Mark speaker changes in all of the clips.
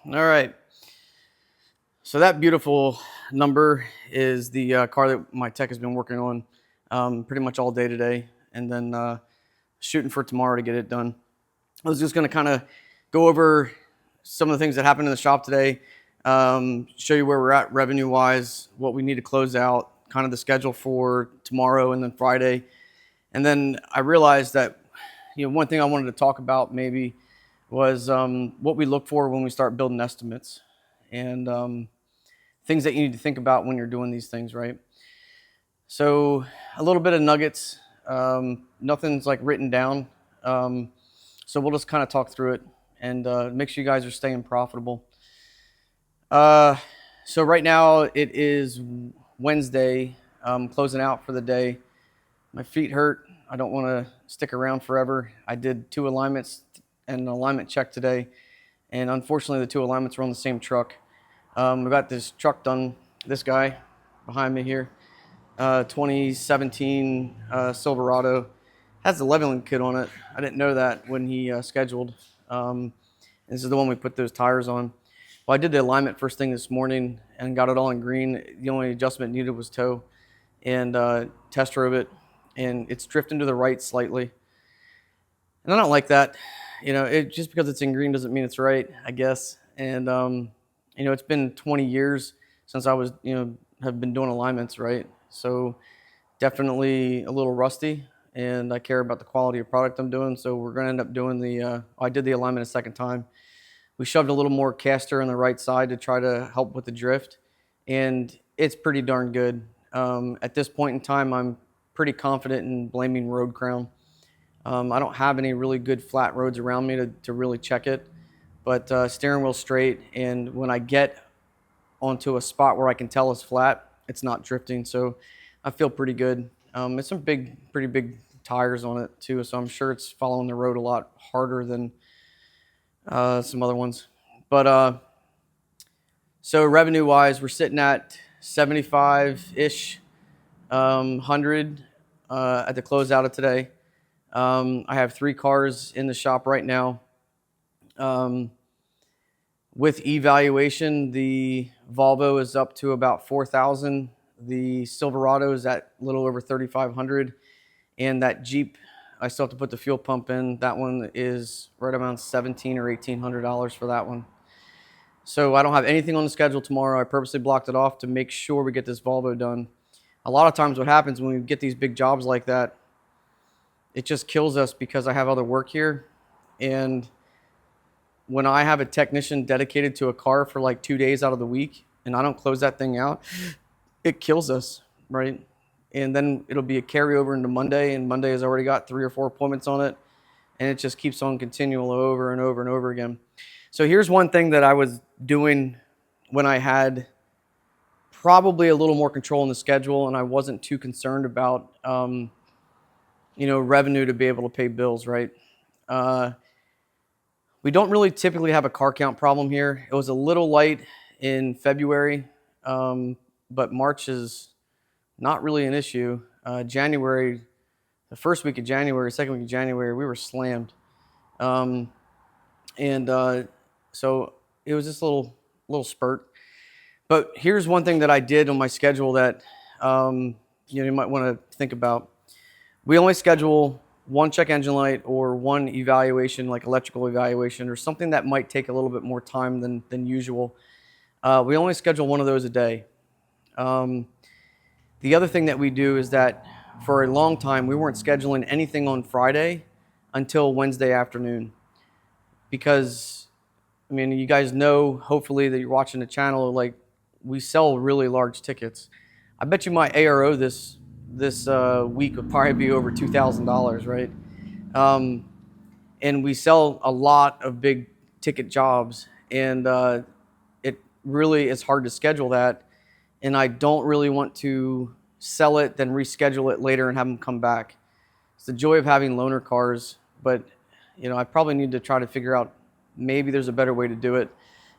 Speaker 1: All right. So that beautiful number is the car that my tech has been working on pretty much all day today, and then shooting for tomorrow to get it done. I was just going to kind of go over some of the things that happened in the shop today, show you where we're at revenue-wise, what we need to close out, kind of the schedule for tomorrow and then Friday. And then I realized that one thing I wanted to talk about maybe was what we look for when we start building estimates, and things that you need to think about when you're doing these things, right? So a little bit of nuggets. Nothing's like written down. So we'll just kind of talk through it and make sure you guys are staying profitable. So right now it is Wednesday. I'm closing out for the day. My feet hurt. I don't want to stick around forever. I did 2 alignments and an alignment check today, and unfortunately the 2 alignments were on the same truck. We got this truck done, this guy behind me here, 2017 Silverado. Has the leveling kit on it. I didn't know that when he scheduled. This is the one we put those tires on. Well, I did the alignment first thing this morning and got it all in green. The only adjustment needed was toe, and test drove it, and it's drifting to the right slightly. And I don't like that. Just because it's in green doesn't mean it's right, I guess. And it's been 20 years since I was, have been doing alignments, right? So definitely a little rusty, and I care about the quality of product I'm doing. So we're going to end up doing I did the alignment a second time. We shoved a little more caster on the right side to try to help with the drift, and it's pretty darn good. At this point in time, I'm pretty confident in blaming road crown. I don't have any really good flat roads around me to really check it, but steering wheel straight, and when I get onto a spot where I can tell it's flat, it's not drifting, so I feel pretty good. It's some pretty big tires on it too, so I'm sure it's following the road a lot harder than some other ones. But so revenue-wise, we're sitting at 75-ish, 100 at the closeout of today. I have 3 cars in the shop right now. With evaluation, the Volvo is up to about 4,000. The Silverado is at a little over 3,500, and that Jeep, I still have to put the fuel pump in. That one is right around $1,700 or $1,800 for that one. So I don't have anything on the schedule tomorrow. I purposely blocked it off to make sure we get this Volvo done. A lot of times what happens when we get these big jobs like that, it just kills us because I have other work here. And when I have a technician dedicated to a car for like 2 days out of the week and I don't close that thing out, it kills us, right? And then it'll be a carryover into Monday, and Monday has already got 3 or 4 appointments on it, and it just keeps on continual over and over and over again. So here's one thing that I was doing when I had probably a little more control in the schedule and I wasn't too concerned about revenue to be able to pay bills, right? We don't really typically have a car count problem here. It was a little light in February, but March is not really an issue. January, the first week of January, second week of January, we were slammed. So it was just a little spurt. But here's one thing that I did on my schedule that you might want to think about. We only schedule 1 check engine light or 1 evaluation, like electrical evaluation, or something that might take a little bit more time than usual. We only schedule 1 of those a day. The other thing that we do is that for a long time, we weren't scheduling anything on Friday until Wednesday afternoon. Because, you guys know, hopefully, that you're watching the channel, like, we sell really large tickets. I bet you my ARO this week would probably be over $2,000, right? And we sell a lot of big ticket jobs, and it really is hard to schedule that. And I don't really want to sell it, then reschedule it later and have them come back. It's the joy of having loaner cars, but I probably need to try to figure out maybe there's a better way to do it,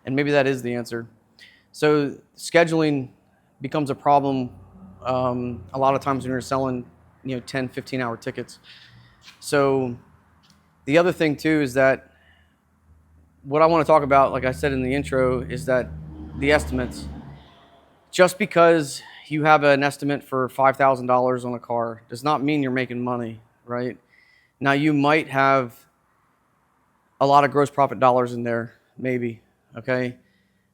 Speaker 1: and maybe that is the answer. So scheduling becomes a problem a lot of times when you're selling 10, 15-hour tickets. So the other thing too is that what I want to talk about, like I said in the intro, is that the estimates. Just because you have an estimate for $5,000 on a car does not mean you're making money, right? Now, you might have a lot of gross profit dollars in there, maybe, okay?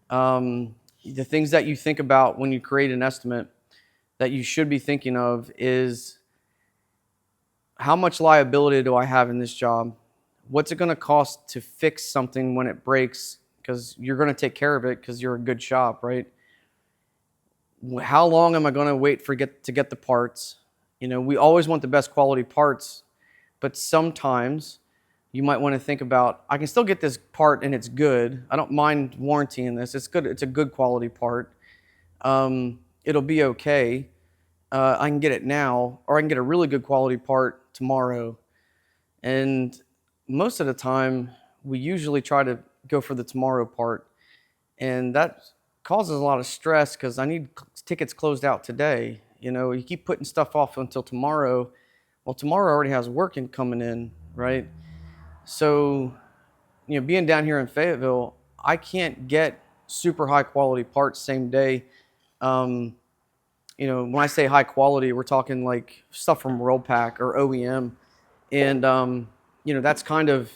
Speaker 1: The things that you think about when you create an estimate that you should be thinking of is, how much liability do I have in this job? What's it going to cost to fix something when it breaks? Because you're going to take care of it because you're a good shop, right? How long am I going to wait to get the parts? You know, we always want the best quality parts, but sometimes you might want to think about, I can still get this part and it's good. I don't mind warrantying this. It's good. It's a good quality part. It'll be okay. I can get it now, or I can get a really good quality part tomorrow. And most of the time, we usually try to go for the tomorrow part. And that causes a lot of stress because I need tickets closed out today. You know, you keep putting stuff off until tomorrow. Well, tomorrow already has work coming in, right? So, you know, being down here in Fayetteville, I can't get super high quality parts same day. You know, when I say high quality, we're talking like stuff from Worldpac or OEM. And, you know, it's kind of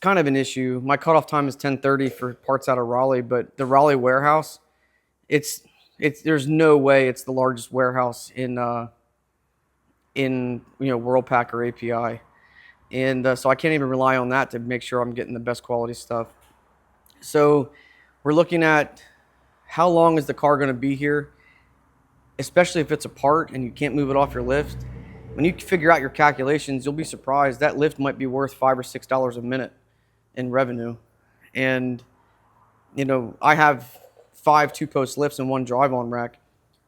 Speaker 1: an issue. My cutoff time is 10:30 for parts out of Raleigh, but the Raleigh warehouse, there's no way it's the largest warehouse in Worldpac or API. And so I can't even rely on that to make sure I'm getting the best quality stuff. So we're looking at, how long is the car going to be here, especially if it's a part and you can't move it off your lift. When you figure out your calculations, you'll be surprised that lift might be worth $5 or $6 a minute in revenue. And, you know, I have 5 two-post lifts and 1 drive-on rack.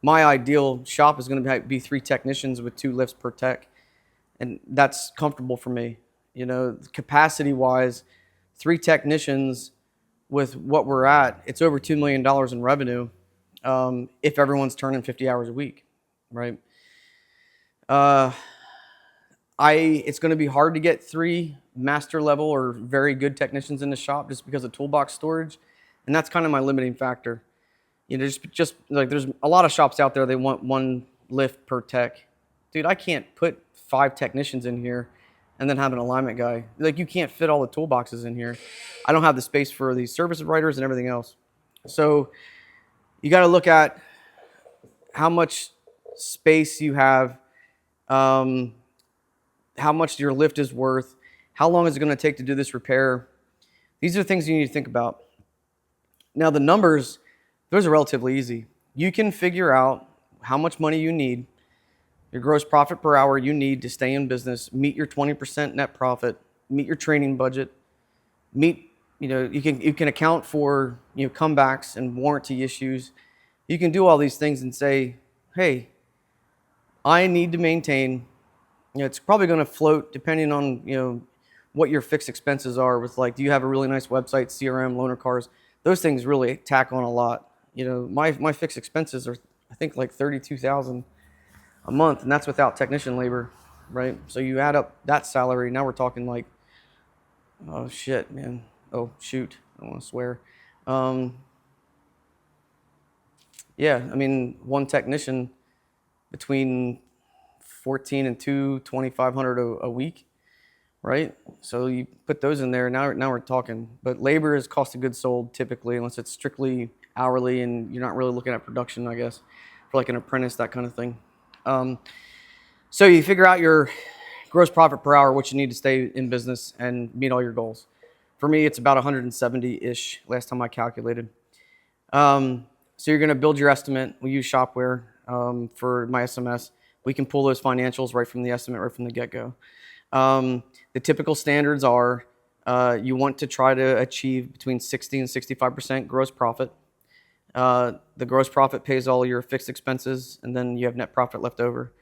Speaker 1: My ideal shop is going to be 3 technicians with 2 lifts per tech. And that's comfortable for me. You know, capacity-wise, 3 technicians with what we're at, it's over $2 million in revenue if everyone's turning 50 hours a week, right? It's going to be hard to get 3 master level or very good technicians in the shop just because of toolbox storage, and that's kind of my limiting factor. You know, just like there's a lot of shops out there, they want 1 lift per tech. Dude, I can't put 5 technicians in here and then have an alignment guy. Like, you can't fit all the toolboxes in here. I don't have the space for these service writers and everything else. So you got to look at how much space you have, how much your lift is worth, how long is it going to take to do this repair. These are things you need to think about. Now, the numbers, those are relatively easy. You can figure out how much money you need, your gross profit per hour you need to stay in business, meet your 20% net profit, meet your training budget, you can account for, comebacks and warranty issues. You can do all these things and say, hey, I need to maintain, it's probably going to float depending on, what your fixed expenses are with, like, do you have a really nice website, CRM, loaner cars? Those things really tack on a lot. My fixed expenses are, I think, like $32,000 a month, and that's without technician labor, right? So you add up that salary, now we're talking like, oh shit, man. Oh shoot, I don't want to swear. Yeah, I mean, 1 technician between 14 and 2,500 a week, right? So you put those in there. Now we're talking. But labor is cost of goods sold typically, unless it's strictly hourly and you're not really looking at production, I guess, for like an apprentice, that kind of thing. So you figure out your gross profit per hour, what you need to stay in business and meet all your goals. For me, it's about 170-ish last time I calculated. So you're going to build your estimate. We use Shopware for my SMS. We can pull those financials right from the estimate, right from the get-go. The typical standards are you want to try to achieve between 60 and 65% gross profit. The gross profit pays all your fixed expenses, and then you have net profit left over.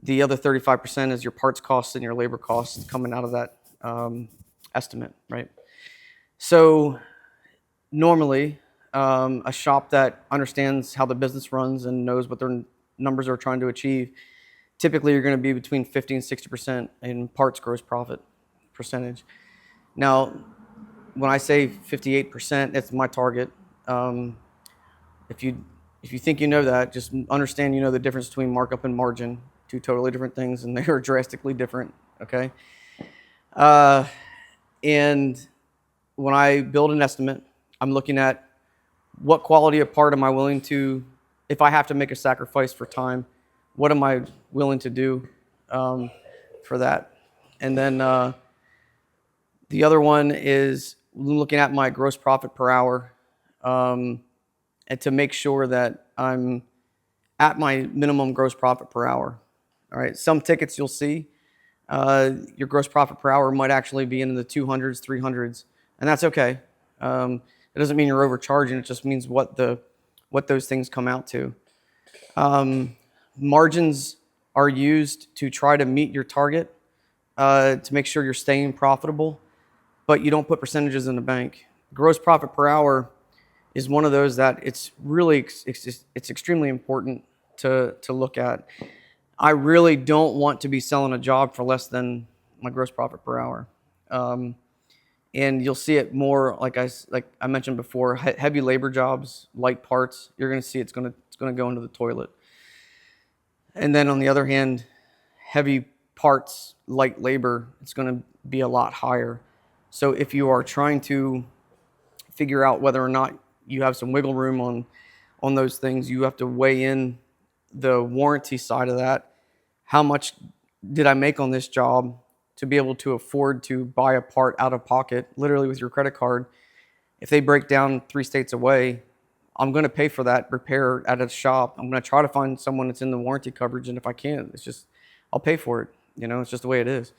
Speaker 1: The other 35% is your parts costs and your labor costs coming out of that estimate, right? So normally, a shop that understands how the business runs and knows what their numbers are trying to achieve, typically you're going to be between 50 and 60% in parts gross profit percentage. Now, when I say 58%, it's my target. If you if you think you know that, just understand you know the difference between markup and margin, two totally different things, and they are drastically different. Okay. Uh, and when I build an estimate, I'm looking at what quality of part am I willing to, if I have to make a sacrifice for time, what am I willing to do for that? And then the other one is looking at my gross profit per hour, and to make sure that I'm at my minimum gross profit per hour. All right. Some tickets you'll see, your gross profit per hour might actually be in the 200s, 300s, and that's okay. It doesn't mean you're overcharging. It just means what those things come out to. Margins are used to try to meet your target, to make sure you're staying profitable, but you don't put percentages in the bank. Gross profit per hour is one of those that it's really it's extremely important to look at. I really don't want to be selling a job for less than my gross profit per hour. And you'll see it more, like I mentioned before, heavy labor jobs, light parts. You're going to see it's going to go into the toilet. And then on the other hand, heavy parts, light labor, it's going to be a lot higher. So if you are trying to figure out whether or not you have some wiggle room on those things, you have to weigh in the warranty side of that. How much did I make on this job to be able to afford to buy a part out of pocket, literally with your credit card? If they break down 3 states away, I'm going to pay for that repair at a shop. I'm going to try to find someone that's in the warranty coverage, and if I can't, it's just I'll pay for it. It's just the way it is.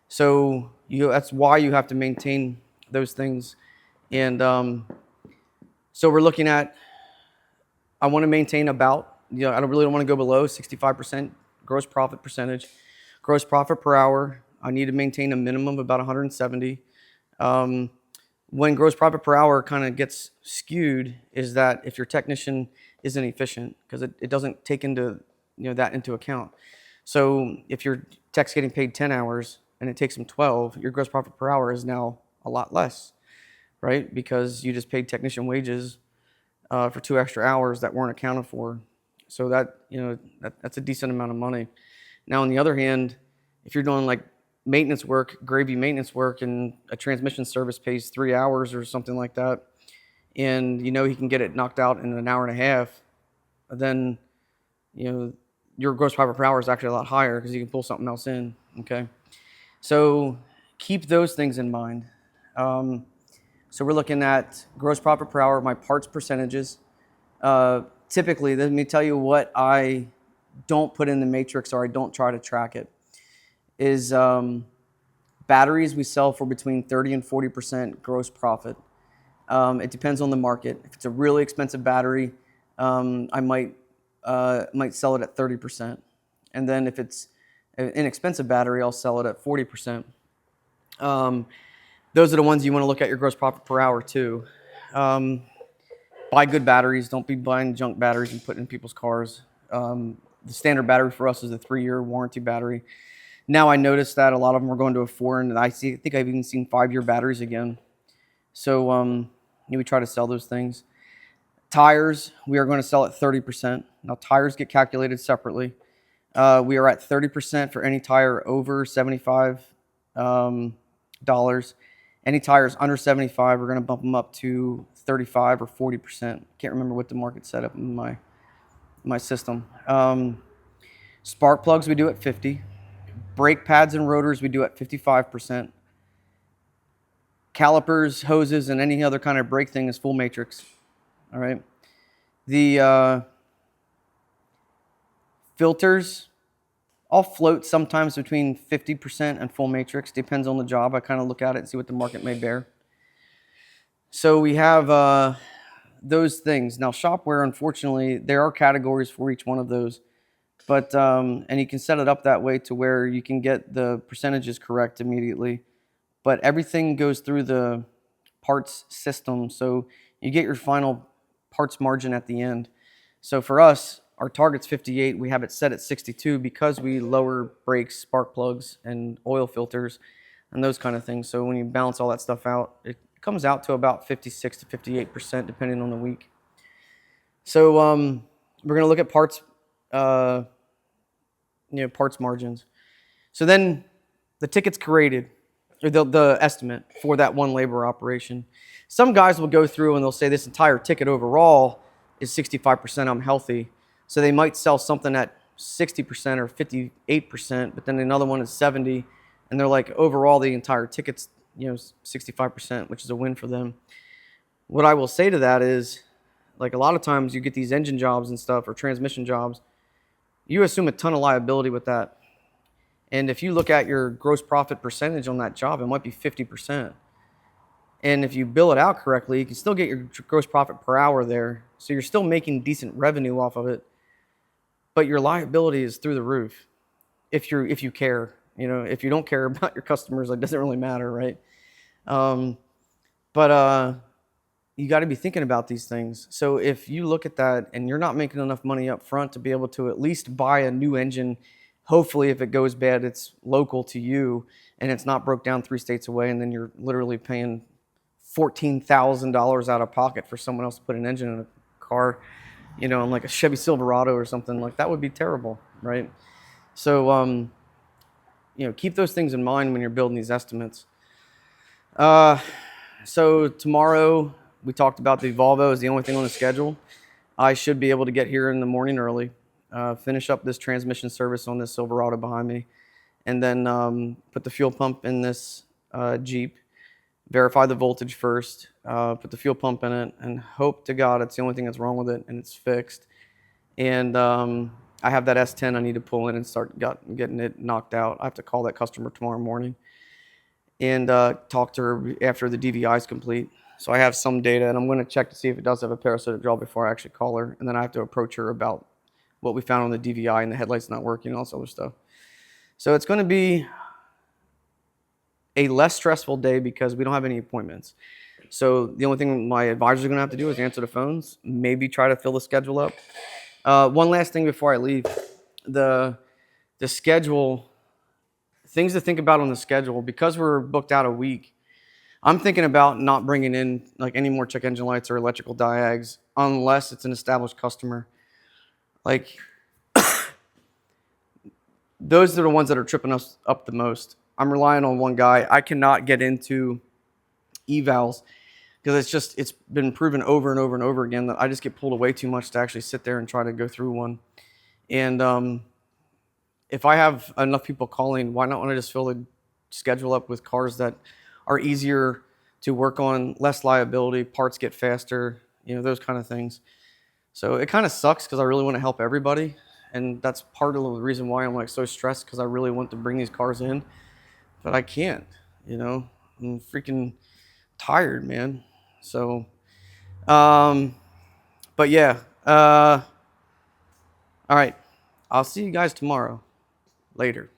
Speaker 1: So that's why you have to maintain those things. And so we're looking at, I want to maintain about, I don't want to go below 65% gross profit percentage. Gross profit per hour, I need to maintain a minimum of about 170. When gross profit per hour kind of gets skewed is that if your technician isn't efficient, because it doesn't take into that into account. So if your tech's getting paid 10 hours and it takes them 12, your gross profit per hour is now a lot less, right? Because you just paid technician wages for 2 extra hours that weren't accounted for. So that's a decent amount of money. Now, on the other hand, if you're doing like maintenance work, gravy maintenance work, and a transmission service pays 3 hours or something like that, and he can get it knocked out in an hour and a half, then your gross profit per hour is actually a lot higher because you can pull something else in. Okay, so keep those things in mind. So we're looking at gross profit per hour, my parts percentages. Typically, let me tell you what I don't put in the matrix, or I don't try to track it, is batteries we sell for between 30 and 40% gross profit. It depends on the market. If it's a really expensive battery, I might sell it at 30%. And then if it's an inexpensive battery, I'll sell it at 40%. Those are the ones you want to look at your gross profit per hour too. Buy good batteries. Don't be buying junk batteries and putting in people's cars. The standard battery for us is a 3-year warranty battery. Now I noticed that a lot of them are going to a 4, and I think I've even seen 5-year batteries again. So we try to sell those things. Tires, we are going to sell at 30%. Now tires get calculated separately. We are at 30% for any tire over $75. Any tires under 75, we're going to bump them up to 35 or 40%. Can't remember what the market set up in my system. Spark plugs we do at 50. Brake pads and rotors we do at 55%. Calipers, hoses, and any other kind of brake thing is full matrix. All right. The filters, I'll float sometimes between 50% and full matrix. Depends on the job. I kind of look at it and see what the market may bear. So we have those things. Now, shopware, unfortunately, there are categories for each one of those. But and you can set it up that way to where you can get the percentages correct immediately. But everything goes through the parts system, so you get your final parts margin at the end. So for us, our target's 58. We have it set at 62 because we lower brakes, spark plugs, and oil filters, and those kind of things. So when you balance all that stuff out, it comes out to about 56 to 58%, depending on the week. So we're going to look at parts, parts margins. So then the tickets created, or the estimate for that one labor operation. Some guys will go through and they'll say this entire ticket overall is 65% I'm healthy. So they might sell something at 60% or 58%, but then another one is 70, and they're like, overall the entire ticket's 65%, which is a win for them. What I will say to that is, like, a lot of times you get these engine jobs and stuff, or transmission jobs, you assume a ton of liability with that. And if you look at your gross profit percentage on that job, it might be 50%. And if you bill it out correctly, you can still get your gross profit per hour there. So you're still making decent revenue off of it, but your liability is through the roof. If you care, if you don't care about your customers, it doesn't really matter, right? But you got to be thinking about these things. So if you look at that and you're not making enough money up front to be able to at least buy a new engine, hopefully if it goes bad, it's local to you and it's not broke down 3 states away, and then you're literally paying $14,000 out of pocket for someone else to put an engine in a car, in like a Chevy Silverado or something. Like, that would be terrible, right? So, keep those things in mind when you're building these estimates. So tomorrow, we talked about the Volvo is the only thing on the schedule. I should be able to get here in the morning early, finish up this transmission service on this Silverado behind me, and then put the fuel pump in this Jeep, verify the voltage first, put the fuel pump in it, and hope to God it's the only thing that's wrong with it and it's fixed. And I have that S10 I need to pull in and start getting it knocked out. I have to call that customer tomorrow morning and talk to her after the DVI is complete. So I have some data, and I'm going to check to see if it does have a parasitic draw before I actually call her. And then I have to approach her about what we found on the DVI and the headlights not working and all this other stuff. So it's going to be a less stressful day because we don't have any appointments. So the only thing my advisors are going to have to do is answer the phones, maybe try to fill the schedule up. One last thing before I leave, the schedule, things to think about on the schedule, because we're booked out a week. I'm thinking about not bringing in like any more check engine lights or electrical diags unless it's an established customer. Like, those are the ones that are tripping us up the most. I'm relying on one guy. I cannot get into evals because it's been proven over and over and over again that I just get pulled away too much to actually sit there and try to go through one. And if I have enough people calling, why not want to just fill the schedule up with cars that are easier to work on, less liability, parts get faster, those kind of things. So it kind of sucks because I really want to help everybody, and that's part of the reason why I'm like so stressed, because I really want to bring these cars in, but I can't. I'm freaking tired, man. So, but yeah. All right, I'll see you guys tomorrow. Later.